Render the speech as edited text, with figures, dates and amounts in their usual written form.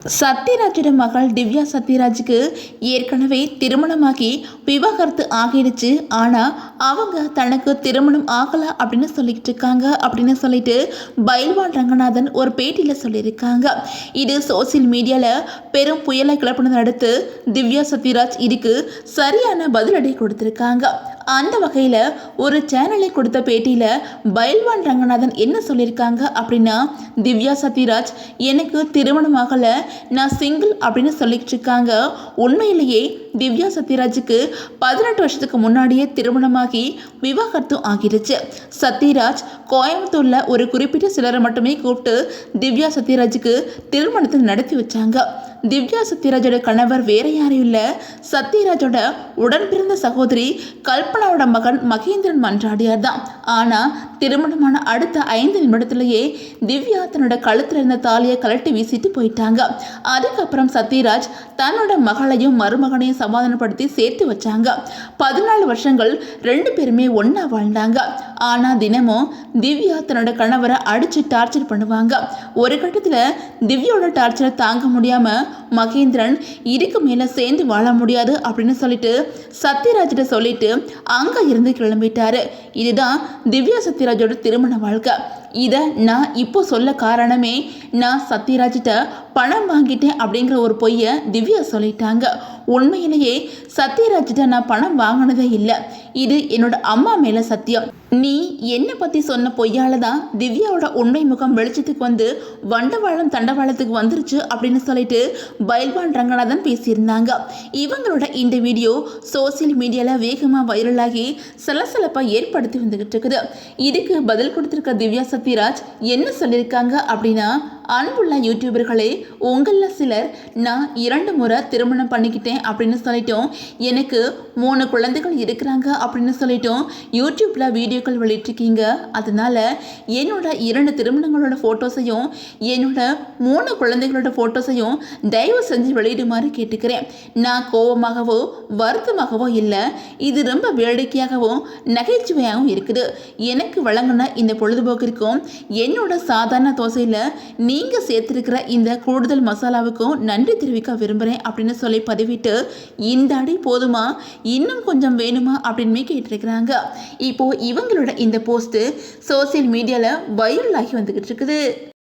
சத்யராஜோட மகள் திவ்யா சத்யராஜுக்கு ஏற்கனவே திருமணமாகி விவாகரத்து ஆகிடுச்சு. ஆனால் அவங்க தனக்கு திருமணம் ஆகலை அப்படின்னு சொல்லிக்கிட்டு இருக்காங்க அப்படின்னு சொல்லிட்டு பைல்வான் ரங்கநாதன் ஒரு பேட்டியில் சொல்லியிருக்காங்க. இது சோசியல் மீடியாவில் பெரும் புயலை கிளப்பினதை அடுத்து திவ்யா சத்யராஜ் இதுக்கு சரியான பதிலடி கொடுத்துருக்காங்க. அந்த வகையில் ஒரு சேனலை கொடுத்த பேட்டியில் பைல்வான் ரங்கநாதன் என்ன சொல்லியிருக்காங்க அப்படின்னா, திவ்யா சத்யராஜ் எனக்கு திருமணமாகலை, நான் சிங்கிள் அப்படின்னு சொல்லிக்கிட்டு இருக்காங்க. உண்மையிலேயே திவ்யா சத்யராஜுக்கு 18 வருஷத்துக்கு முன்னாடியே திருமணமாகி விவாகரத்தும் ஆகிருச்சு. சத்யராஜ் கோயம்புத்தூரில் ஒரு குறிப்பிட்ட சிலரை மட்டுமே கூப்பிட்டு திவ்யா சத்யராஜுக்கு திருமணத்தை நடத்தி வச்சாங்க. திவ்யா சத்யராஜோட கணவர் வேற யாரும் இல்லை, சத்யராஜோட உடன் பிறந்த சகோதரி கல்பனாவோட மகன் மகேந்திரன் மன்றாடியார் தான். ஆனால் திருமணமான அடுத்த 5 நிமிடத்திலேயே திவ்யா தன்னோட கழுத்தில் இருந்த தாலியை கலட்டி வீசிட்டு போயிட்டாங்க. அதுக்கப்புறம் சத்யராஜ் தன்னோட மகளையும் மருமகனையும் சமாதானப்படுத்தி சேர்த்து வச்சாங்க. 14 வருஷங்கள் 2 பேருமே ஒன்றா வாழ்ந்தாங்க. ஆனால் தினமும் திவ்யா தன்னோட கணவரை அடித்து டார்ச்சர் பண்ணுவாங்க. ஒரு கட்டத்தில் திவ்யாவோட டார்ச்சரை தாங்க முடியாமல் மகேந்திரன் இதுக்கு மேலே சேர்ந்து வாழ முடியாது அப்படின்னு சொல்லிட்டு சத்யராஜிட்ட சொல்லிட்டு அங்கே இருந்து கிளம்பிட்டாரு. இதுதான் திவ்யா சத்யராஜோட திருமண வாழ்க்கை. இதை நான் இப்போ சொல்ல காரணமே, நான் சத்யராஜிட்ட பணம் வாங்கிட்டேன் அப்படிங்கிற ஒரு பொய்யை திவ்யா சொல்லிட்டாங்க. உண்மையிலேயே சத்யராஜிட்ட நான் பணம் வாங்கினதே இல்லை. இது என்னோட அம்மா மேலே சத்தியம். நீ என்னை பற்றி சொன்ன பொய்யால தான் திவ்யாவோட உண்மை முகம் வெளிச்சத்துக்கு வந்து வண்டவாளம் தண்டவாளத்துக்கு வந்துருச்சு அப்படின்னு சொல்லிட்டு பைல்வான் ரங்கநாதன் பேசியிருந்தாங்க. இவங்களோட இந்த வீடியோ சோசியல் மீடியாவில் வேகமாக வைரலாகி சலசலப்பை ஏற்படுத்தி வந்துகிட்டு இருக்குது. இதுக்கு பதில் கொடுத்துருக்க திவ்யா சத்யராஜ் என்ன சொல்லியிருக்காங்க அப்படின்னா, அன்புள்ள யூடியூபர்களே, உங்களில் சிலர் நான் 2 முறை திருமணம் பண்ணிக்கிட்டேன் அப்படின்னு சொல்லிட்டோம், எனக்கு 3 குழந்தைகள் இருக்கிறாங்க அப்படின்னு சொல்லிட்டோம் யூடியூப்பில் வீடியோக்கள் வெளியிட்டிருக்கீங்க. அதனால் என்னோட 2 திருமணங்களோட ஃபோட்டோஸையும் என்னோட 3 குழந்தைகளோட ஃபோட்டோஸையும் தயவு செஞ்சு வெளியிடுமாறு கேட்டுக்கிறேன். நான் கோபமாகவோ வருத்தமாகவோ இல்லை, இது ரொம்ப வேடிக்கையாகவும் நகைச்சுவையாகவும் இருக்குது. எனக்கு வழங்கின இந்த பொழுதுபோக்கிற்கும் என்னோட சாதாரண தோசையில் நீங்கள் சேர்த்துருக்கிற இந்த கூடுதல் மசாலாவுக்கும் நன்றி தெரிவிக்க விரும்புகிறேன் அப்படின்னு சொல்லி பதிவிட்டு, இந்த அடி போதுமா, இன்னும் கொஞ்சம் வேணுமா அப்படின்னு கேட்டிருக்கிறாங்க. இப்போது இவங்களோட இந்த போஸ்ட்டு சோசியல் மீடியாவில் வைரல் ஆகி வந்துக்கிட்டு இருக்குது.